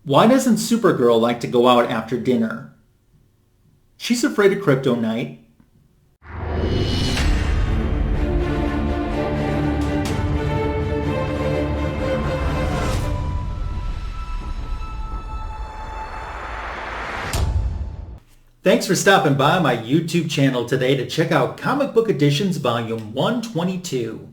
Why doesn't Supergirl like to go out after dinner? She's afraid of kryptonite. Thanks for stopping by my YouTube channel today to check out Comic Book Editions Volume 122.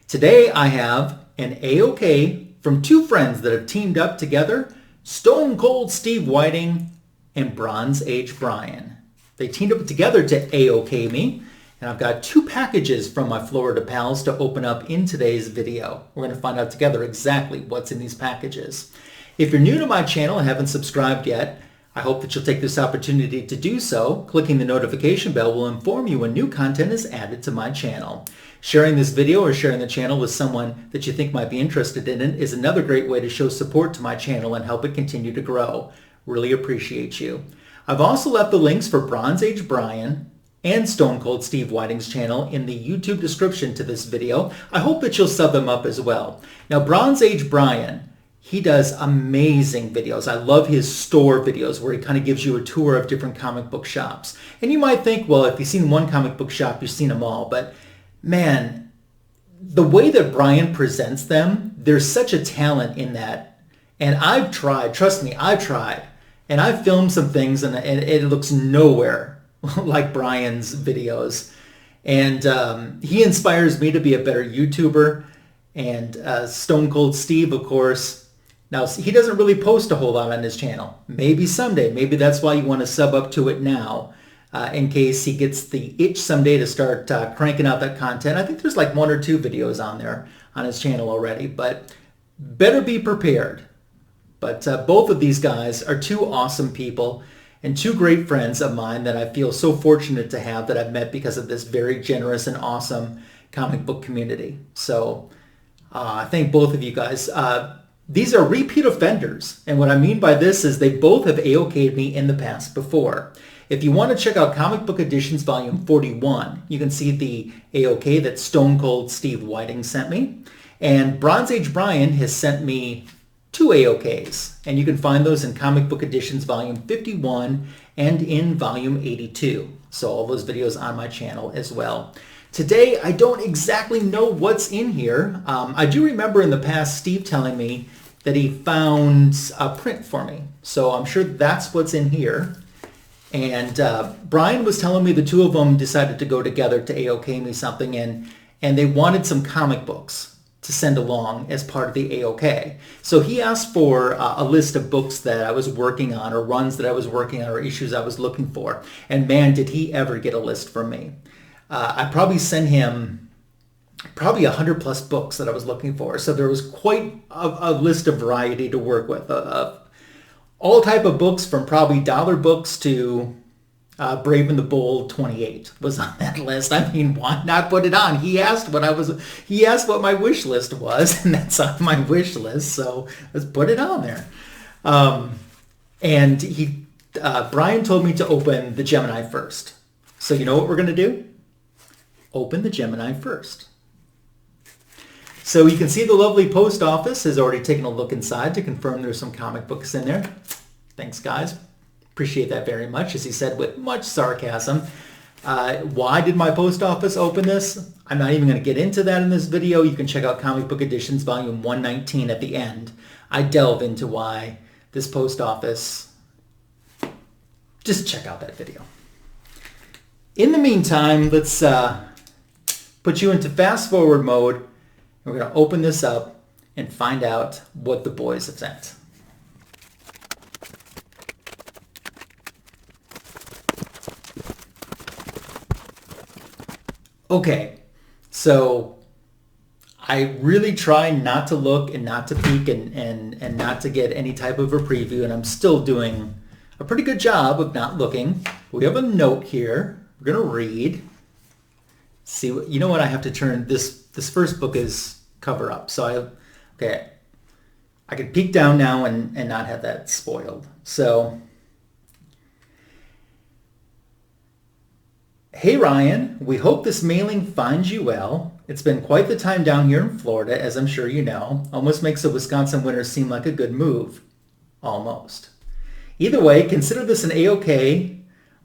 Today I have an AOK from two friends that have teamed up together, Stone Cold Steve Whiting and Bronze Age Bryon. They teamed up together to AOK me, and I've got two packages from my Florida pals to open up in today's video. We're going to find out together exactly what's in these packages. If you're new to my channel and haven't subscribed yet, I hope that you'll take this opportunity to do so. Clicking the notification bell will inform you when new content is added to my channel. Sharing this video or sharing the channel with someone that you think might be interested in it is another great way to show support to my channel and help it continue to grow. Really appreciate you. I've also left the links for Bronze Age Bryon and Stone Cold Steve Whiting's channel in the YouTube description to this video. I hope that you'll sub them up as well. Now, Bronze Age Bryon, he does amazing videos. I love his store videos where he kind of gives you a tour of different comic book shops. And you might think, well, if you've seen one comic book shop, you've seen them all. But man, the way that Bryon presents them, there's such a talent in that. And I've tried, trust me, I've tried. And I've filmed some things and it looks nowhere like Bryon's videos. And he inspires me to be a better YouTuber. And Stone Cold Steve, of course, now, he doesn't really post a whole lot on his channel. Maybe someday. Maybe that's why you want to sub up to it now in case he gets the itch someday to start cranking out that content. I think there's like one or two videos on there on his channel already, but better be prepared. But both of these guys are two awesome people and two great friends of mine that I feel so fortunate to have that I've met because of this very generous and awesome comic book community. So I thank both of you guys. These are repeat offenders, and what I mean by this is they both have AOK'd me in the past before. If you want to check out Comic Book Editions Volume 41, you can see the AOK that Stone Cold Steve Whiting sent me, and Bronze Age Bryon has sent me two AOKs, and you can find those in Comic Book Editions Volume 51 and in Volume 82. So all those videos on my channel as well. Today, I don't exactly know what's in here. I do remember in the past Steve telling me that he found a print for me. So I'm sure that's what's in here. And Bryon was telling me the two of them decided to go together to AOK me something, and they wanted some comic books to send along as part of the AOK. So he asked for a list of books that I was working on, or runs that I was working on, or issues I was looking for. And man, did he ever get a list from me. I probably sent him probably 100 plus books that I was looking for. So there was quite a list of variety to work with. All type of books from probably dollar books to Brave and the Bold 28 was on that list. I mean, why not put it on? He asked what my wish list was, and that's on my wish list. So let's put it on there. And Bryon told me to open the Gemini first. So you know what we're going to do? Open the Gemini first. So you can see the lovely post office has already taken a look inside to confirm there's some comic books in there. Thanks, guys. Appreciate that very much, as he said with much sarcasm. Why did my post office open this? I'm not even going to get into that in this video. You can check out Comic Book Editions Volume 119 at the end. I delve into why this post office. Just check out that video. In the meantime, let's put you into fast forward mode. We're going to open this up and find out what the boys have sent. Okay, so I really try not to look and not to peek and not to get any type of a preview, and I'm still doing a pretty good job of not looking. We have a note here. We're going to read. See, you know what? I have to turn this first book is cover up. So I could peek down now and not have that spoiled. So, hey Ryan, we hope this mailing finds you well. It's been quite the time down here in Florida, as I'm sure you know. Almost makes the Wisconsin winter seem like a good move. almost. Either way, consider this an AOK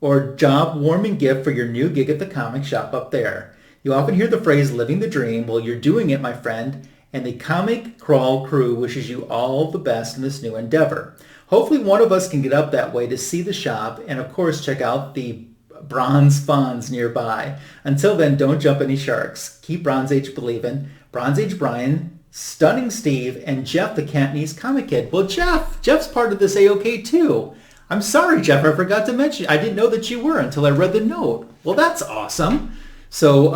or job warming gift for your new gig at the comic shop up there. You often hear the phrase living the dream. Well, you're doing it, my friend, and the Comic Crawl Crew wishes you all the best in this new endeavor. Hopefully one of us can get up that way to see the shop and of course check out the Bronze Fonz nearby. Until then, don't jump any sharks. Keep Bronze Age believing. Bronze Age Bryon, Stunning Steve, and Jeff the Cantonese Comic Kid. Well, Jeff's part of this AOK too. I'm sorry, Jeff, I forgot to mention. I didn't know that you were until I read the note. Well, that's awesome. So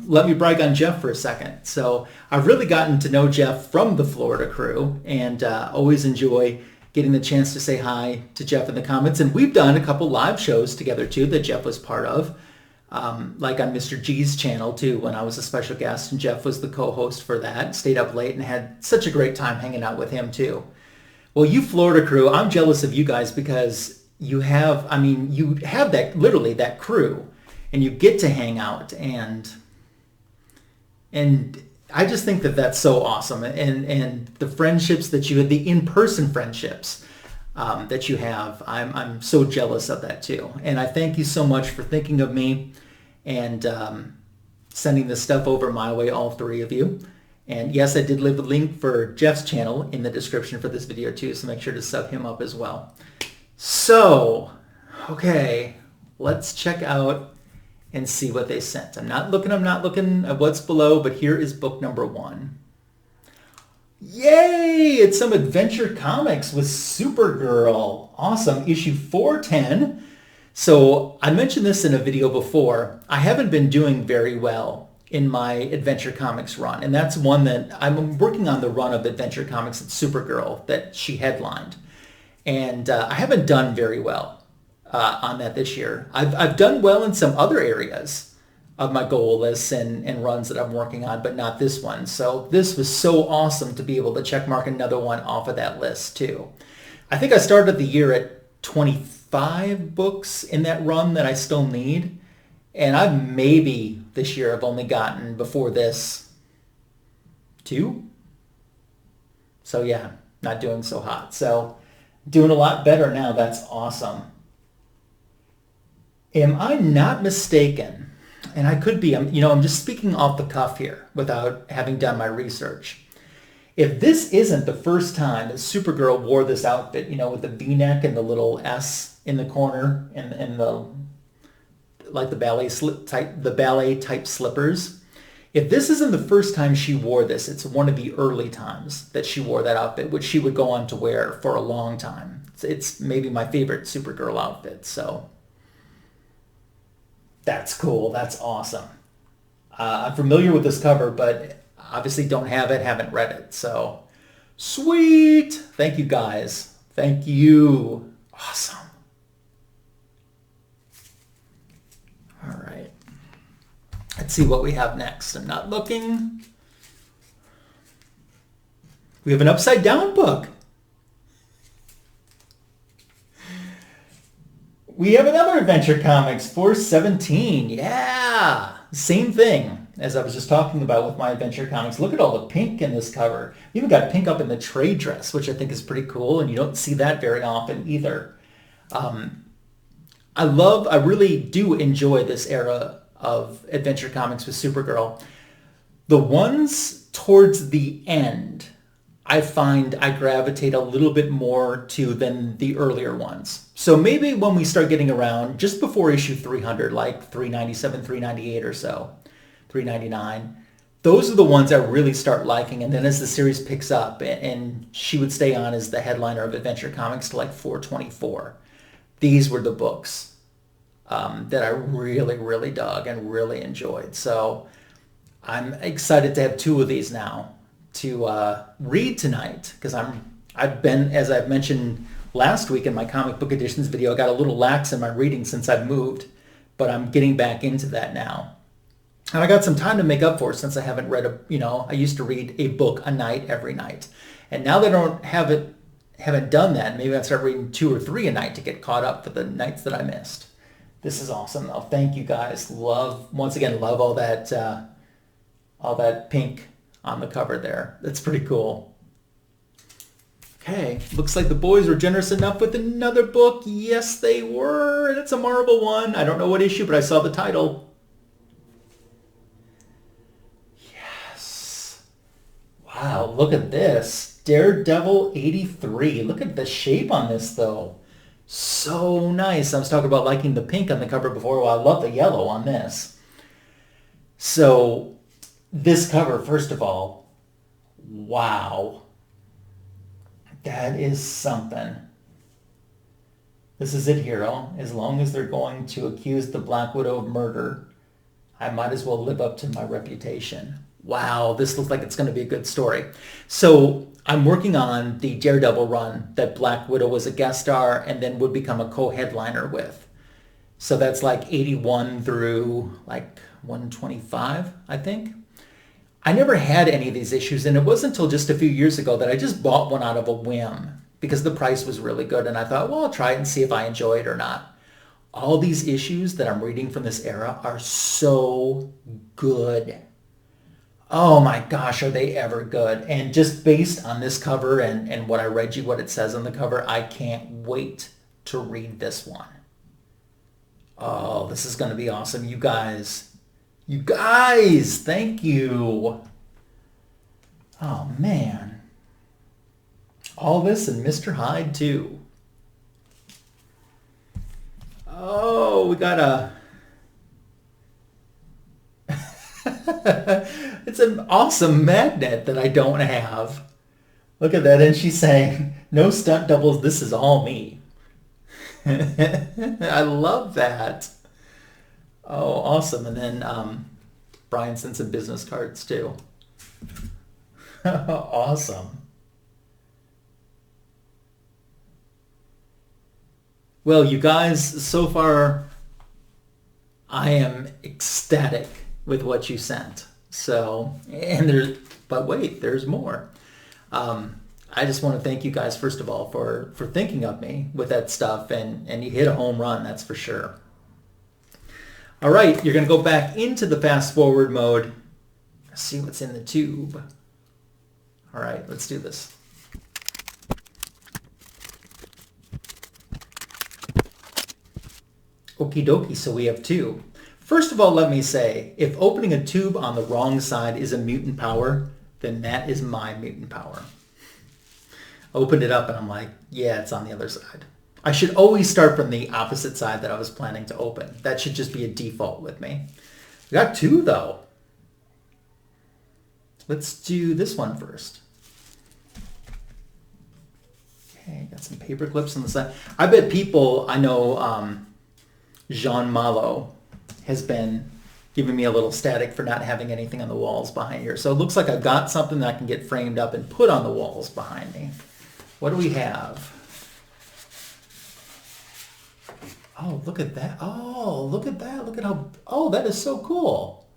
let me brag on Jeff for a second. So I've really gotten to know Jeff from the Florida crew and always enjoy getting the chance to say hi to Jeff in the comments. And we've done a couple live shows together too that Jeff was part of, like on Mr. G's channel too, when I was a special guest and Jeff was the co-host for that. Stayed up late and had such a great time hanging out with him too. Well, you Florida crew, I'm jealous of you guys because you have that, literally that crew, and you get to hang out and I just think that that's so awesome. And the friendships that you have, the in-person friendships that you have, I'm so jealous of that too. And I thank you so much for thinking of me and sending this stuff over my way, all three of you. And yes, I did leave a link for Jeff's channel in the description for this video too, so make sure to sub him up as well. So, okay, let's check out and see what they sent. I'm not looking at what's below, but here is book number 1. Yay! It's some adventure comics with Supergirl. Awesome. Issue 410. So I mentioned this in a video before. I haven't been doing very well in my adventure comics run, and that's one that I'm working on, the run of adventure comics at Supergirl that she headlined. And I haven't done very well on that this year. I've done well in some other areas of my goal lists and runs that I'm working on, but not this one. So this was so awesome to be able to check mark another one off of that list too. I think I started the year at 25 books in that run that I still need. And I've maybe this year I've only gotten before this 2. So yeah, not doing so hot. So doing a lot better now. That's awesome. Am I not mistaken? And I could be, I'm just speaking off the cuff here without having done my research. If this isn't the first time that Supergirl wore this outfit, with the V-neck and the little S in the corner and the like the ballet type slippers. If this isn't the first time she wore this, it's one of the early times that she wore that outfit, which she would go on to wear for a long time. It's maybe my favorite Supergirl outfit, so that's cool. That's awesome. I'm familiar with this cover, but obviously don't have it, haven't read it. So sweet. Thank you guys. Thank you. Awesome. All right. Let's see what we have next. I'm not looking. We have an upside down book. We have another Adventure Comics 417. Yeah. Same thing as I was just talking about with my Adventure Comics. Look at all the pink in this cover. You even got pink up in the trade dress, which I think is pretty cool, and you don't see that very often either. I really do enjoy this era of Adventure Comics with Supergirl. The ones towards the end, I find I gravitate a little bit more to than the earlier ones. So maybe when we start getting around just before issue 300, like 397, 398 or so, 399, those are the ones I really start liking. And then as the series picks up, and she would stay on as the headliner of Adventure Comics to like 424. These were the books that I really, really dug and really enjoyed. So I'm excited to have 2 of these now to read tonight, because I've been, as I've mentioned last week in my comic book editions video, I got a little lax in my reading since I've moved, but I'm getting back into that now. And I got some time to make up for it since I haven't read I used to read a book a night every night. And now that I haven't done that, maybe I'll start reading 2 or 3 a night to get caught up for the nights that I missed. This is awesome though. Thank you guys. Once again, love all that pink on the cover there. That's pretty cool. Okay, looks like the boys were generous enough with another book. Yes, they were. And it's a Marvel one. I don't know what issue, but I saw the title. Yes. Wow, look at this. Daredevil 83. Look at the shape on this, though. So nice. I was talking about liking the pink on the cover before. Well, I love the yellow on this. So this cover, first of all, wow. That is something. This is it, hero. As long as they're going to accuse the Black Widow of murder, I might as well live up to my reputation. Wow, this looks like it's going to be a good story. So I'm working on the Daredevil run that Black Widow was a guest star and then would become a co-headliner with. So that's like 81 through like 125, I think. I never had any of these issues, and it wasn't until just a few years ago that I just bought one out of a whim because the price was really good, and I thought, well, I'll try it and see if I enjoy it or not. All these issues that I'm reading from this era are so good. Oh my gosh, are they ever good. And just based on this cover and what I read you, what it says on the cover, I can't wait to read this one. Oh, this is going to be awesome. You guys, thank you. Oh, man. All this and Mr. Hyde, too. Oh, we got a... It's an awesome magnet that I don't have. Look at that. And she's saying, no stunt doubles, this is all me. I love that. Oh, awesome. And then Bryan sent some business cards too. Awesome. Well, you guys, so far I am ecstatic with what you sent. So, but wait, there's more. I just want to thank you guys, first of all, for thinking of me with that stuff, and you hit a home run, that's for sure. All right, you're going to go back into the fast forward mode. Let's see what's in the tube. All right, let's do this. Okie dokie, so we have two. First of all, let me say, if opening a tube on the wrong side is a mutant power, then that is my mutant power. I opened it up and I'm like, yeah, it's on the other side. I should always start from the opposite side that I was planning to open. That should just be a default with me. We got two though. Let's do this one first. Okay, got some paper clips on the side. I bet people, I know Jean Malo has been giving me a little static for not having anything on the walls behind here. So it looks like I've got something that I can get framed up and put on the walls behind me. What do we have? Oh, look at that. Oh, look at that. Look at how, oh, that is so cool.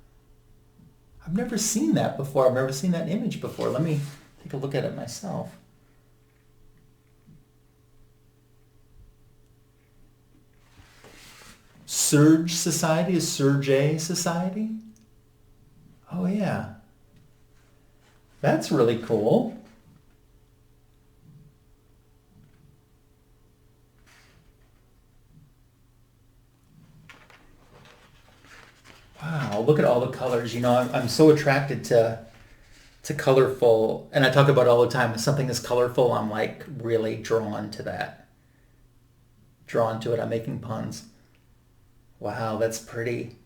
I've never seen that before. I've never seen that image before. Let me take a look at it myself. Serge Society is Serge Society? Oh, yeah. That's really cool. Wow, look at all the colors. You know, I'm so attracted to colorful, and I talk about it all the time. If something is colorful, I'm like really drawn to that. Drawn to it. I'm making puns. Wow, that's pretty.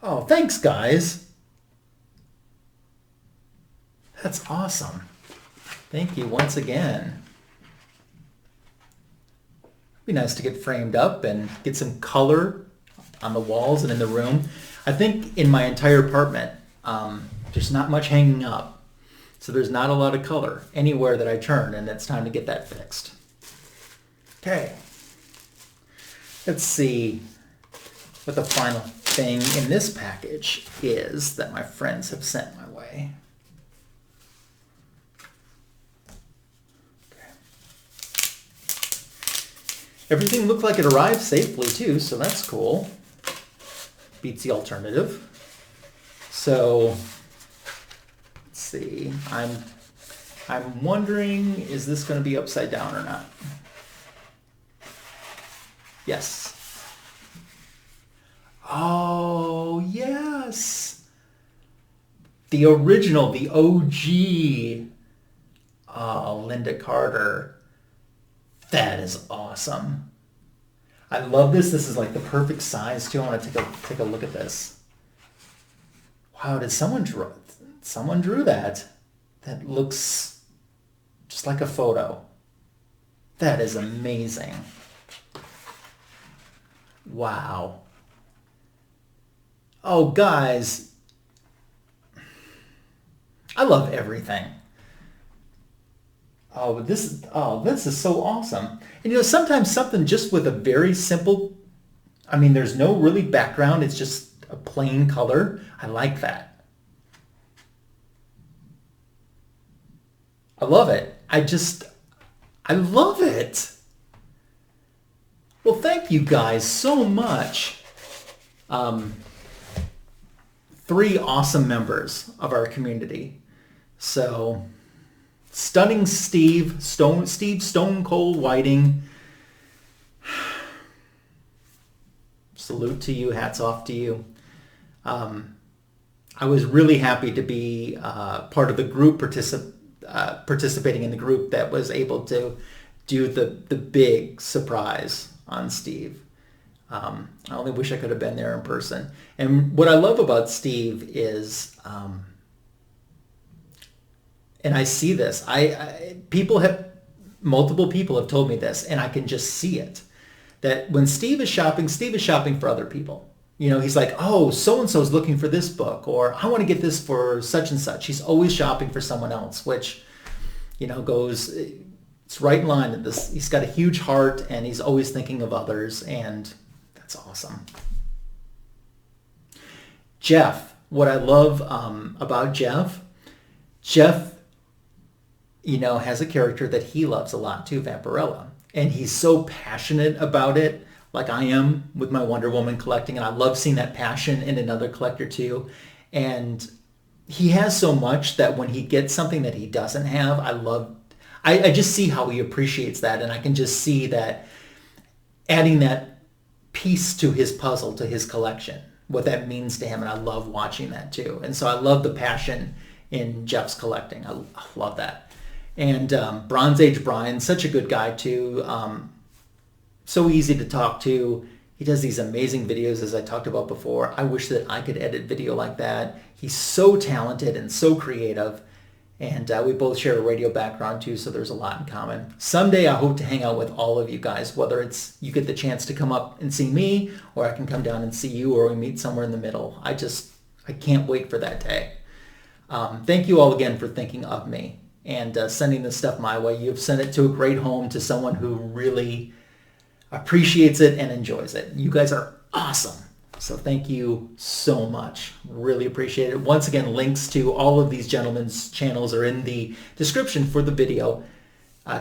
Oh, thanks, guys. That's awesome. Thank you once again. It'd be nice to get framed up and get some color on the walls and in the room. I think in my entire apartment, there's not much hanging up. So there's not a lot of color anywhere that I turn, and it's time to get that fixed. Okay. Let's see what the final thing in this package is that my friends have sent my way. Okay. Everything looked like it arrived safely too, so that's cool. Beats the alternative. So let's see. I'm I'm wondering, is this going to be upside down or not? Yes. Oh, yes. The original, the OG. Oh, Lynda Carter. That is awesome. I love this. This is like the perfect size too. I want to take a look at this. Wow, did someone drew that? That looks just like a photo. That is amazing. Wow. Oh, guys. I love everything. Oh, this is so awesome. And you know, sometimes something just with a very simple, I mean, there's no really background. It's just a plain color. I like that. I love it. I love it. Well, thank you guys so much. 3 awesome members of our community. So, Stunning Steve Stone Cold Whiting. Salute to you. Hats off to you. I was really happy to be part of the group participating in the group that was able to do the big surprise on Steve. I only wish I could have been there in person. And what I love about Steve is, and I see this, multiple people have told me this, and I can just see it, that when Steve is shopping for other people. You know, he's like, oh, so-and-so's looking for this book, or I want to get this for such and such. He's always shopping for someone else, which, you know, it's right in line with this. He's got a huge heart, and he's always thinking of others, and that's awesome. Jeff, what I love about Jeff, you know, has a character that he loves a lot too, Vampirella. And he's so passionate about it, like I am with my Wonder Woman collecting, and I love seeing that passion in another collector too. And he has so much that when he gets something that he doesn't have, I just see how he appreciates that, and I can just see that adding that piece to his puzzle, to his collection, what that means to him, and I love watching that too. And so I love the passion in Jeff's collecting. I love that. And Bronze Age Bryon, such a good guy too. So easy to talk to. He does these amazing videos, as I talked about before. I wish that I could edit video like that. He's so talented and so creative. And we both share a radio background too, so there's a lot in common. Someday I hope to hang out with all of you guys, whether it's you get the chance to come up and see me, or I can come down and see you, or we meet somewhere in the middle. I can't wait for that day. Thank you all again for thinking of me and sending this stuff my way. You've sent it to a great home, to someone who really appreciates it and enjoys it. You guys are awesome. So thank you so much. Really appreciate it. Once again, links to all of these gentlemen's channels are in the description for the video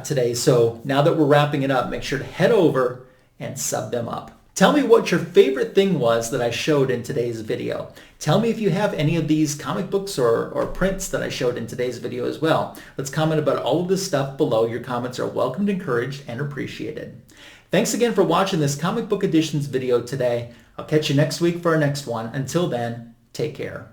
today. So now that we're wrapping it up, make sure to head over and sub them up. Tell me what your favorite thing was that I showed in today's video. Tell me if you have any of these comic books or prints that I showed in today's video as well. Let's comment about all of this stuff below. Your comments are welcomed, encouraged, and appreciated. Thanks again for watching this Comic Book Editions video today. I'll catch you next week for our next one. Until then, take care.